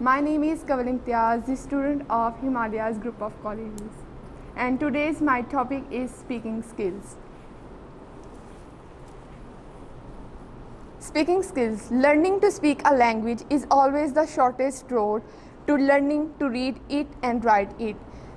My name is Kawal Imtiaz, the student of Himalayas group of colleges, and today's my topic is speaking skills. Speaking skills. Learning to speak a language is always the shortest road to learning to read it and write it.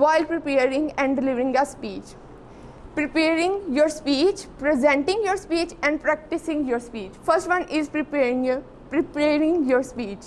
while preparing and delivering a speech. Preparing your speech, presenting your speech and practicing your speech. First one is preparing your speech.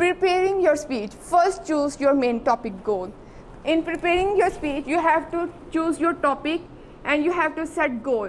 preparing your speech. First choose your main topic goal. In preparing your speech you have to choose your topic and you have to set goal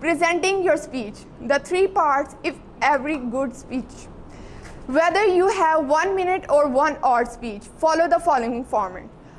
presenting your speech. The 3 parts if every good speech. Whether you have 1 minute or 1 hour speech, follow the following format.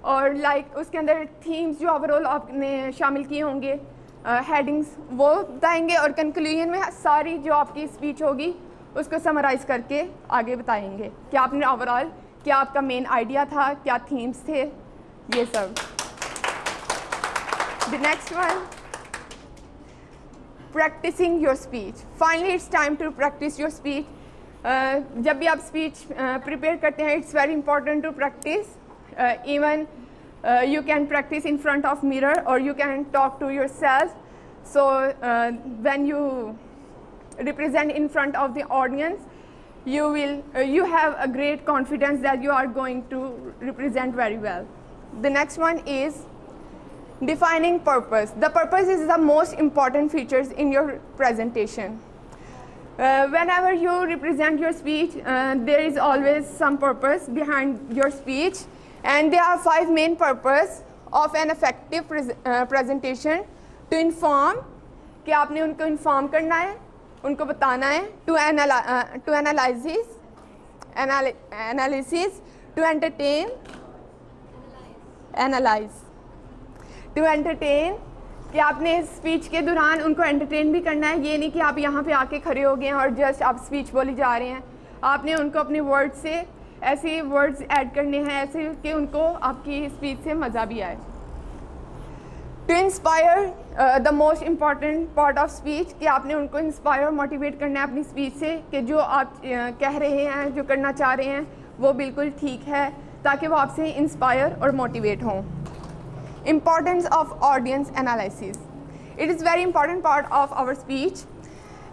اور like اس کے اندر themes جو over all آپ نے شامل کیے ہوں گے, headings وہ بتائیں گے, اور کنکلوژن میں ساری جو آپ کی اسپیچ ہوگی اس کو سمرائز کر کے آگے بتائیں گے کہ آپ نے اوور آل کیا آپ کا مین آئیڈیا تھا, کیا تھیمز تھے, یہ سب. The next one, practicing your speech. Finally, it's time to practice your speech. جب بھی آپ اسپیچ پریپیئر کرتے ہیں, it's very important to practice. Even you can practice in front of mirror or you can talk to yourself. So when you represent in front of the audience, you have a great confidence that you are going to represent very well. The next one is defining purpose. The purpose is the most important features in your presentation. Whenever you represent your speech, there is always some purpose behind your speech, and there are 5 main purposes of an effective presentation. To inform, کہ آپ نے ان کو inform کرنا ہے, ان کو بتانا ہے. To analysis, to entertain, analyze. To entertain, کہ آپ نے اسپیچ کے دوران ان کو انٹرٹین بھی کرنا ہے. یہ نہیں کہ آپ یہاں پہ آ کے کھڑے ہو گئے ہیں اور جسٹ آپ اسپیچ بولی جا رہے ہیں. آپ نے ان کو اپنے ورڈ سے ایسے ورڈز ایڈ کرنے ہیں ایسے کہ ان کو آپ کی اسپیچ سے مزہ بھی آئے. To inspire, the most important part of speech, کہ آپ نے ان کو انسپائر اور موٹیویٹ کرنا ہے اپنی اسپیچ سے, کہ جو آپ کہہ رہے ہیں, جو کرنا چاہ رہے ہیں وہ بالکل ٹھیک ہے, تاکہ وہ آپ سے انسپائر اور موٹیویٹ ہوں. Importance of audience analysis. It is very important part of our speech.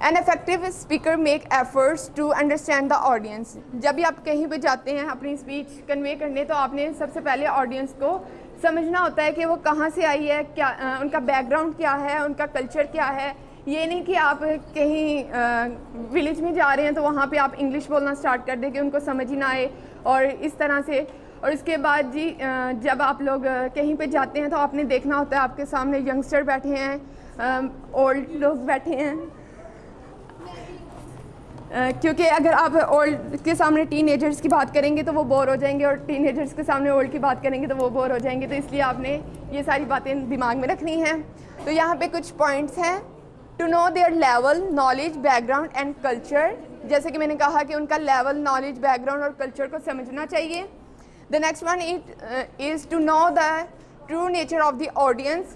An effective speaker make efforts to understand the audience. جب بھی آپ کہیں پہ جاتے ہیں اپنی اسپیچ کنوے کرنے, تو آپ نے سب سے پہلے آڈینس کو سمجھنا ہوتا ہے کہ وہ کہاں سے آئی ہے, کیا ان کا بیک گراؤنڈ کیا ہے, ان کا کلچر کیا ہے. یہ نہیں کہ آپ کہیں ولیج میں جا رہے ہیں تو وہاں پہ آپ انگلش بولنا اسٹارٹ کر دیں کہ ان کو سمجھ ہی نہ آئے, اور اس طرح سے. اور اس کے بعد جی جب آپ لوگ کہیں پہ جاتے ہیں تو آپ نے دیکھنا ہوتا ہے آپ کے سامنے ینگسٹر بیٹھے ہیں, اولڈ لوگ بیٹھے ہیں, کیونکہ اگر آپ اولڈ کے سامنے ٹین ایجرس کی بات کریں گے تو وہ بور ہو جائیں گے, اور ٹین ایجرس کے سامنے اولڈ کی بات کریں گے تو وہ بور ہو جائیں گے. تو اس لیے آپ نے یہ ساری باتیں دماغ میں رکھنی ہیں. تو یہاں پہ کچھ پوائنٹس ہیں. To know their level, knowledge, background and culture. جیسے کہ میں نے کہا کہ ان کا لیول, نالج, بیک گراؤنڈ اور کلچر کو سمجھنا چاہیے. The next one is to know the true nature of the audience.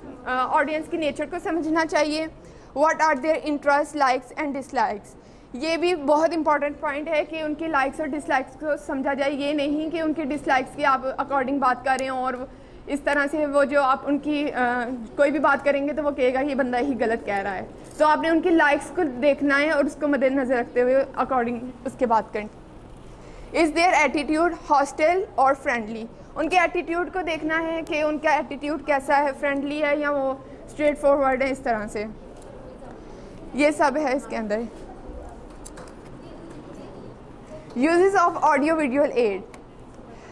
Audience کی نیچر کو سمجھنا چاہیے. What are their interests, likes and dislikes. یہ بھی بہت امپورٹنٹ پوائنٹ ہے کہ ان کے لائکس اور ڈس لائکس کو سمجھا جائے. یہ نہیں کہ ان کے ڈس لائکس کی آپ اکارڈنگ بات کر رہے ہوں, اور اس طرح سے وہ جو آپ ان کی کوئی بھی بات کریں گے تو وہ کہے گا یہ بندہ ہی غلط کہہ رہا ہے. تو آپ نے ان کے لائکس کو دیکھنا ہے اور اس کو مد نظر رکھتے ہوئے اکارڈنگ اس کے بات کریں. Is their attitude hostile or friendly. ان کے ایٹیٹیوڈ کو دیکھنا ہے کہ ان کا ایٹیٹیوڈ کیسا ہے, فرینڈلی ہے یا وہ اسٹریٹ فارورڈ ہے, اس طرح سے. یہ سب ہے اس کے اندر. Uses of audio visual aid.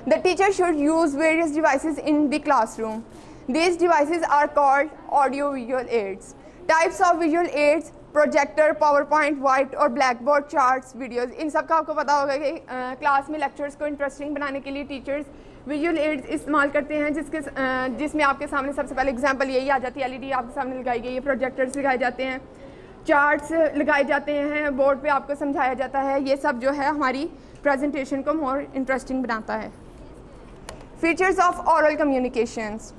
The teacher should use various devices in the classroom. These devices are called audio visual aids. Types of visual aids: projector, power point, white اور black board, charts, videos. ان سب کا آپ کو پتا ہوگا کہ class میں lectures کو interesting بنانے کے لیے ٹیچرز ویژول ایڈز استعمال کرتے ہیں, جس میں آپ کے سامنے سب سے پہلے اگزامپل یہی آ جاتی ہے. LED آپ کے سامنے لگائی گئی ہے, پروجیکٹرز لگائے جاتے ہیں, چارٹس لگائے جاتے ہیں, بورڈ پہ آپ کو سمجھایا جاتا ہے. یہ سب جو ہے ہماری پریزنٹیشن کو مور انٹرسٹنگ بناتا ہے. Features of oral communications.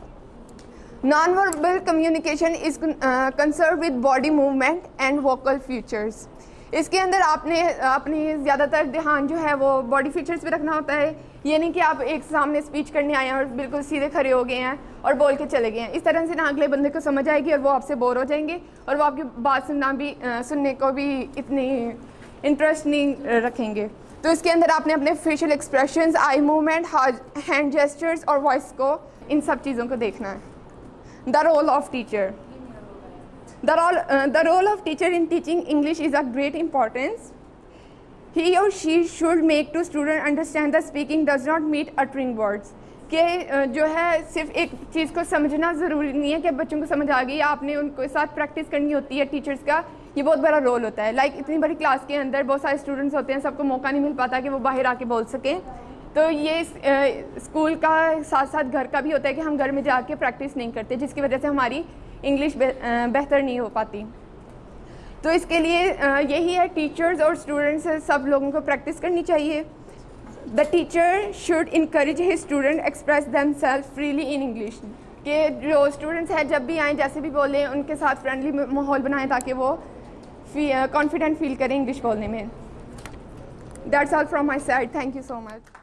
Non-verbal communication is concerned with body movement and vocal features. اس کے اندر آپ نے اپنی زیادہ تر دھیان جو ہے وہ باڈی فیچرز پہ رکھنا ہوتا ہے. یہ نہیں کہ آپ ایک سامنے اسپیچ کرنے آئے ہیں اور بالکل سیدھے کھڑے ہو گئے ہیں اور بول کے چلے گئے ہیں. اس طرح سے نہ اگلے بندے کو سمجھ آئے گی اور وہ آپ سے بور ہو جائیں گے, اور وہ آپ کی بات سننے کو بھی اتنی انٹرسٹ نہیں رکھیں گے. تو اس کے اندر آپ نے اپنے facial expressions, eye movement, hand gestures اور وائس کو, ان سب چیزوں کو دیکھنا ہے. The role of teacher. The role of teacher in teaching English is of great importance. He or she should make to student understand that speaking does not mean uttering words. کہ جو ہے صرف ایک چیز کو سمجھنا ضروری نہیں ہے کہ بچوں کو سمجھ آ گئی, آپ نے ان کو ساتھ پریکٹس کرنی ہوتی ہے. ٹیچرس کا یہ بہت بڑا رول ہوتا ہے. لائک اتنی بڑی کلاس کے اندر بہت سارے اسٹوڈنٹس ہوتے ہیں, سب کو موقع نہیں مل پاتا کہ وہ باہر آ کے بول سکیں. تو یہ اسکول کا ساتھ ساتھ گھر کا بھی ہوتا ہے کہ ہم گھر میں جا کے پریکٹس نہیں کرتے، جس کی وجہ سے ہماری انگلش بہتر نہیں ہو پاتی. تو اس کے لیے یہی ہے، ٹیچرز اور اسٹوڈنٹس سب لوگوں کو پریکٹس کرنی چاہیے. The teacher should encourage his student express them self freely in English. کہ جو اسٹوڈنٹس ہیں جب بھی آئیں جیسے بھی بولیں ان کے ساتھ فرینڈلی ماحول بنائیں تاکہ وہ کانفیڈنٹ فیل کریں انگلش بولنے میں. That's all from my side. Thank you so much.